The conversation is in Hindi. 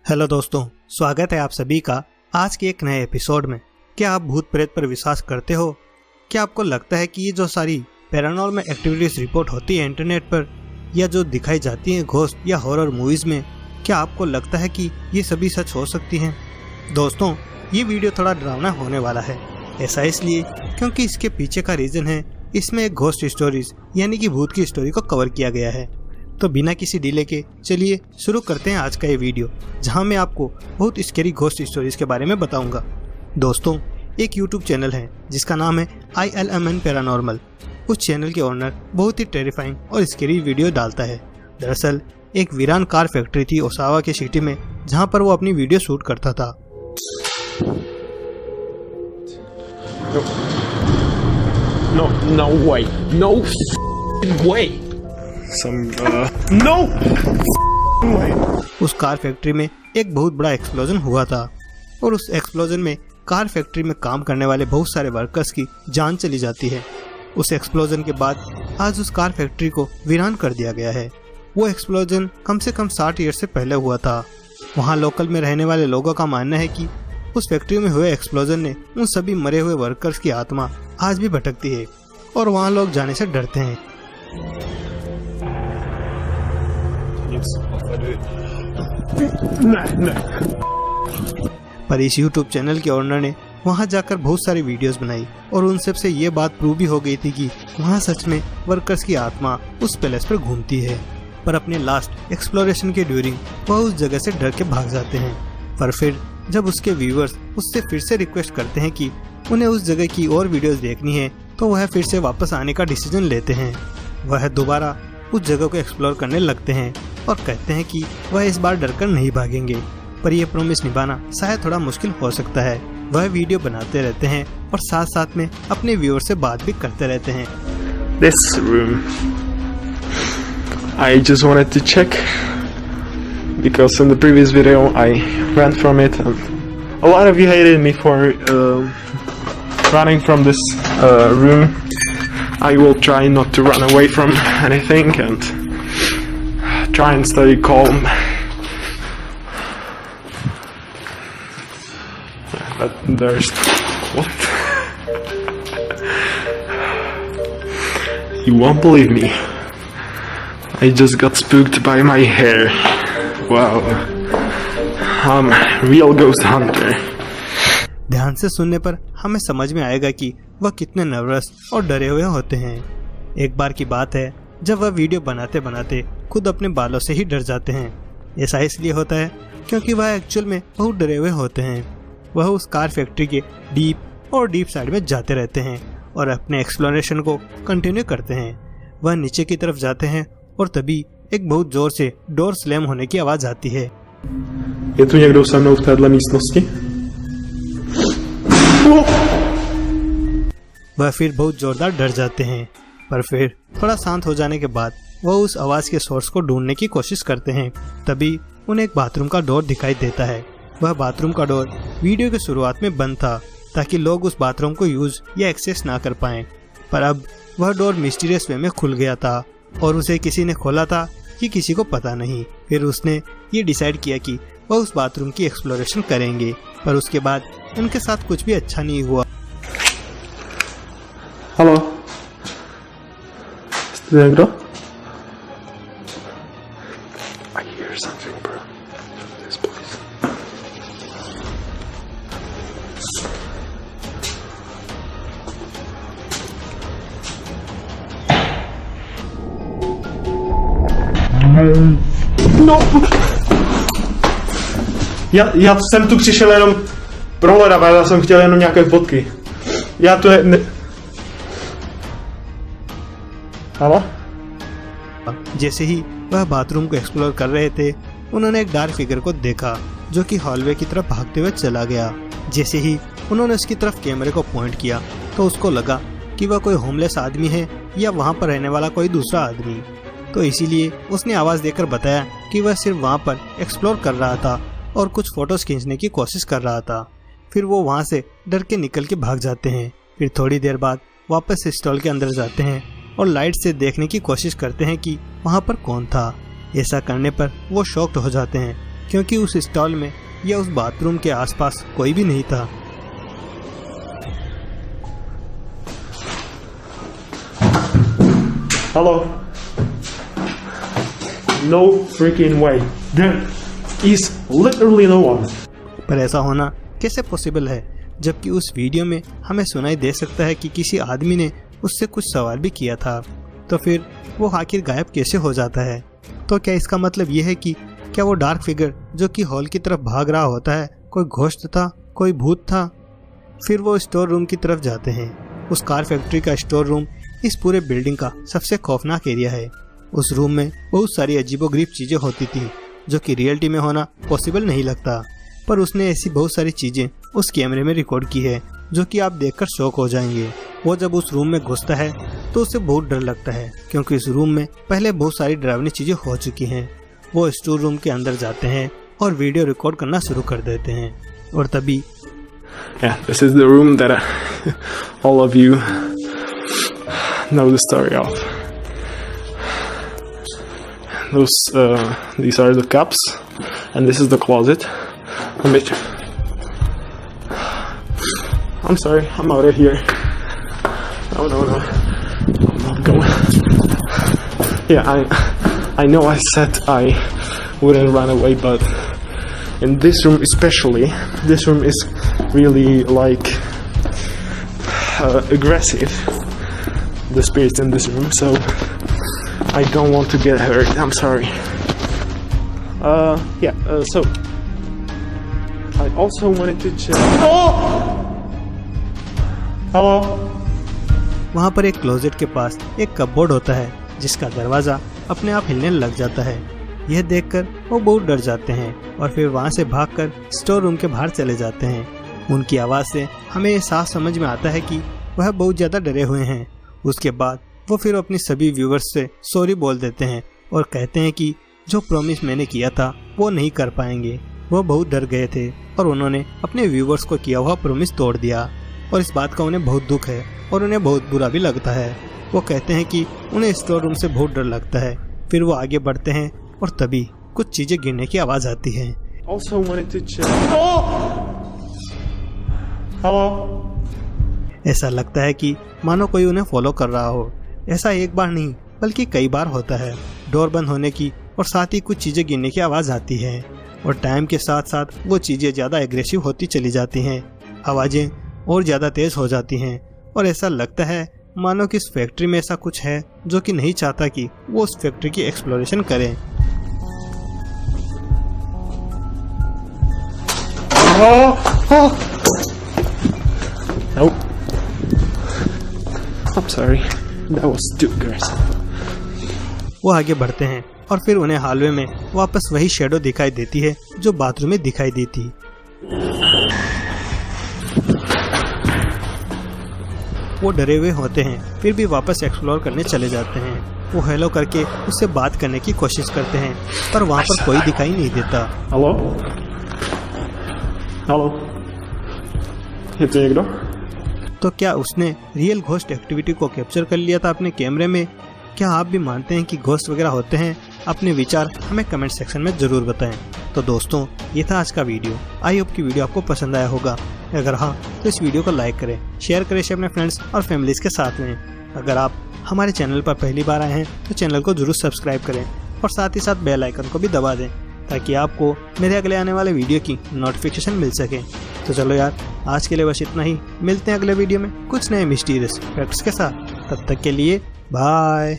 हेलो दोस्तों, स्वागत है आप सभी का आज के एक नए एपिसोड में। क्या आप भूत प्रेत पर विश्वास करते हो? क्या आपको लगता है कि ये जो सारी पैरानॉर्मल एक्टिविटीज रिपोर्ट होती है इंटरनेट पर या जो दिखाई जाती हैं घोस्ट या हॉरर मूवीज में, क्या आपको लगता है कि ये सभी सच हो सकती हैं? दोस्तों, ये वीडियो थोड़ा डरावना होने वाला है। ऐसा इसलिए क्योंकि इसके पीछे का रीजन है, इसमें एक घोस्ट स्टोरीज यानी कि भूत की स्टोरी को कवर किया गया है। तो बिना किसी डिले के चलिए शुरू करते हैं आज का ये वीडियो, जहां मैं आपको बहुत स्कैरी घोस्ट स्टोरीज के बारे में बताऊंगा। दोस्तों, एक यूट्यूब चैनल है जिसका नाम है ILMN पैरानॉर्मल। उस चैनल के ओनर बहुत ही टेरिफाइंग और स्कैरी वीडियो डालता है। दरअसल एक वीरान कार फैक्ट्री थी ओसावा के सिटी में, जहां पर वो अपनी वीडियो शूट करता था। No way. No way. No way. उस कार फैक्ट्री में एक बहुत बड़ा एक्सप्लोजन हुआ था और उस एक्सप्लोजन में कार फैक्ट्री में काम करने वाले बहुत सारे वर्कर्स की जान चली जाती है। उस एक्सप्लोजन के बाद आज उस कार फैक्ट्री को वीरान कर दिया गया है। वो एक्सप्लोजन कम से कम 60 ईयर से पहले हुआ था। वहाँ लोकल में रहने वाले लोगों का मानना है कि उस फैक्ट्री में हुए एक्सप्लोजन ने उन सभी मरे हुए वर्कर्स की आत्मा आज भी भटकती है और वहाँ लोग जाने से डरते हैं। पर इस यूट्यूब चैनल के ओनर ने वहां जाकर बहुत सारी वीडियोस बनाई और उन सब से ये बात प्रूव भी हो गई थी कि वहां सच में वर्कर्स की आत्मा उस पैलेस पर घूमती है। पर अपने लास्ट एक्सप्लोरेशन के ड्यूरिंग वह उस जगह से डर के भाग जाते हैं। पर फिर जब उसके व्यूअर्स उससे फिर से रिक्वेस्ट करते हैं कि उन्हें उस जगह की और वीडियोस देखनी है, तो वह फिर से वापस आने का डिसीजन लेते हैं। वह दोबारा उस जगह को एक्सप्लोर करने लगते हैं और कहते हैं कि वह इस बार डरकर नहीं भागेंगे। पर यह प्रॉमिस निभाना शायद थोड़ा मुश्किल हो सकता है। वह वीडियो बनाते रहते हैं और साथ साथ में अपने व्यूअर से बात भी करते रहते हैं। This room. I just wanted to check because in the previous video I ran from it and a lot of you hated me for running from this room. I will try not to run away from anything and try and stay calm. But there's what? You won't believe me. I just got spooked by my hair. Wow. I'm a real ghost hunter. ध्यान से सुनने पर हमें समझ में आएगा कि वह कितने नर्वस और डरे हुए होते हैं। एक बार की बात है जब वह वीडियो बनाते बनाते खुद अपने बालों से ही डर जाते हैं। ऐसा इसलिए होता है क्योंकि वह एक्चुअल में बहुत डरे हुए होते हैं। वह उस कार फैक्ट्री के डीप साइड में जाते रहते हैं और अपने एक्सप्लोरेशन को कंटिन्यू करते हैं। वह नीचे की तरफ जाते हैं और तभी एक बहुत जोर से डोर स्लैम होने की आवाज आती है। Je tu někdo se mnou v téhle místnosti? वह फिर बहुत जोरदार डर जाते हैं, पर फिर थोड़ा शांत हो जाने के बाद वह उस आवाज के सोर्स को ढूंढने की कोशिश करते हैं। तभी उन्हें एक बाथरूम का डोर दिखाई देता है। वह बाथरूम का डोर वीडियो की शुरुआत में बंद था ताकि लोग उस बाथरूम को यूज या एक्सेस ना कर पाएं। पर अब वह डोर मिस्टीरियस वे में खुल गया था और उसे किसी ने खोला था कि किसी को पता नहीं। फिर उसने ये डिसाइड किया कि वह उस बाथरूम की एक्सप्लोरेशन करेंगे, पर उसके बाद उनके साथ कुछ भी अच्छा नहीं हुआ। Halo? Jste někdo? I hear something, bro. This place. No! Já jsem tu přišel jenom prohledat, já jsem chtěl jenom nějaké fotky. Já tu hello? जैसे ही वह बाथरूम को एक्सप्लोर कर रहे थे, उन्होंने एक डार्क फिगर को देखा जो कि हॉलवे की तरफ भागते हुए चला गया। जैसे ही उन्होंने उसकी तरफ कैमरे को पॉइंट किया तो उसको लगा कि वह कोई होमलेस आदमी है या वहां पर रहने वाला कोई दूसरा आदमी। तो इसीलिए उसने आवाज देकर बताया कि वह सिर्फ वहां पर एक्सप्लोर कर रहा था और कुछ फोटोज खींचने की कोशिश कर रहा था। फिर वो वहां से डर के निकल के भाग जाते हैं। फिर थोड़ी देर बाद वापस स्टॉल के अंदर जाते हैं और लाइट से देखने की कोशिश करते हैं कि वहां पर कौन था। ऐसा करने पर वो शॉक्ड हो जाते हैं क्योंकि उस स्टॉल में या उस बाथरूम के आसपास कोई भी नहीं था। Hello? No freaking way. There is literally no one. पर ऐसा होना कैसे पॉसिबल है, जबकि उस वीडियो में हमें सुनाई दे सकता है कि किसी आदमी ने उससे कुछ सवाल भी किया था। तो फिर वो आखिर गायब कैसे हो जाता है? तो क्या इसका मतलब ये है कि क्या वो डार्क फिगर जो कि हॉल की तरफ भाग रहा होता है कोई घोस्ट था, कोई भूत था? फिर वो स्टोर रूम की तरफ जाते हैं। उस कार फैक्ट्री का स्टोर रूम इस पूरे बिल्डिंग का सबसे खौफनाक एरिया है। उस रूम में बहुत सारी अजीबोगरीब चीजें होती थी जो कि रियलिटी में होना पॉसिबल नहीं लगता, पर उसने ऐसी बहुत सारी चीजें उस कैमरे में रिकॉर्ड की है जो कि आप देखकर शॉक हो जाएंगे। वो जब उस रूम में घुसता है तो उसे बहुत डर लगता है, क्योंकि इस रूम में पहले बहुत सारी डरावनी चीजें हो चुकी हैं। वो स्टोर रूम के अंदर जाते हैं और वीडियो रिकॉर्ड करना शुरू कर देते हैं, और तभी this is the room that all of you know the story of. These are the cups, and this is the closet. I'm sorry, I'm out of here. No, I'm not going. Yeah, I know I said I wouldn't run away, but in this room especially, this room is really like aggressive, the spirits in this room, so I don't want to get hurt. I'm sorry. So I also wanted to check. Hello? वहाँ पर एक क्लोजेट के पास एक कपबोर्ड होता है जिसका दरवाजा अपने आप हिलने लग जाता है। यह देखकर वो बहुत डर जाते हैं और फिर वहाँ से भागकर स्टोर रूम के बाहर चले जाते हैं। उनकी आवाज़ से हमें ये साफ समझ में आता है कि वह बहुत ज़्यादा डरे हुए हैं। उसके बाद वो फिर अपनी सभी व्यूवर्स से सॉरी बोल देते हैं और कहते हैं कि जो प्रॉमिस मैंने किया था वो नहीं कर पाएंगे। वो बहुत डर गए थे और उन्होंने अपने व्यूवर्स को किया हुआ प्रॉमिस तोड़ दिया, और इस बात का उन्हें बहुत दुख है और उन्हें बहुत बुरा भी लगता है। वो कहते हैं कि उन्हें स्टोर रूम से बहुत डर लगता है। फिर वो आगे बढ़ते हैं और तभी कुछ चीजें गिरने की आवाज आती है। Also wanted to check. Hello? ऐसा लगता है कि मानो कोई उन्हें फॉलो कर रहा हो। ऐसा एक बार नहीं बल्कि कई बार होता है। डोर बंद होने की और साथ ही कुछ चीजें गिरने की आवाज आती है, और टाइम के साथ साथ वो चीजें ज्यादा एग्रेसिव होती चली जाती हैं। आवाजें और ज्यादा तेज हो जाती हैं और ऐसा लगता है मानो कि इस फैक्ट्री में ऐसा कुछ है जो कि नहीं चाहता कि वो उस फैक्ट्री की एक्सप्लोरेशन करें। Nope. I'm sorry. That was too aggressive. वो आगे बढ़ते हैं और फिर उन्हें हालवे में वापस वही शेडो दिखाई देती है जो बाथरूम में दिखाई दी थी। वो डरे हुए होते हैं, फिर भी वापस एक्सप्लोर करने चले जाते हैं। वो हेलो करके उससे बात करने की कोशिश करते हैं, पर वहाँ पर कोई दिखाई नहीं देता। Hello? Hello? तो क्या उसने रियल घोस्ट एक्टिविटी को कैप्चर कर लिया था अपने कैमरे में? क्या आप भी मानते हैं कि घोस्ट वगैरह होते हैं? अपने विचार हमें कमेंट सेक्शन में जरूर बताएं। तो दोस्तों, ये था आज का वीडियो। आई होप कि वीडियो आपको पसंद आया होगा। अगर हाँ तो इस वीडियो को लाइक करें, शेयर करें अपने फ्रेंड्स और फैमिलीज के साथ में। अगर आप हमारे चैनल पर पहली बार आए हैं तो चैनल को जरूर सब्सक्राइब करें और साथ ही साथ बेल आइकन को भी दबा दें ताकि आपको मेरे अगले आने वाले वीडियो की नोटिफिकेशन मिल सके। तो चलो यार, आज के लिए बस इतना ही। मिलते हैं अगले वीडियो में कुछ नए मिस्टीरियस फैक्ट्स के साथ। तब तक के लिए बाय।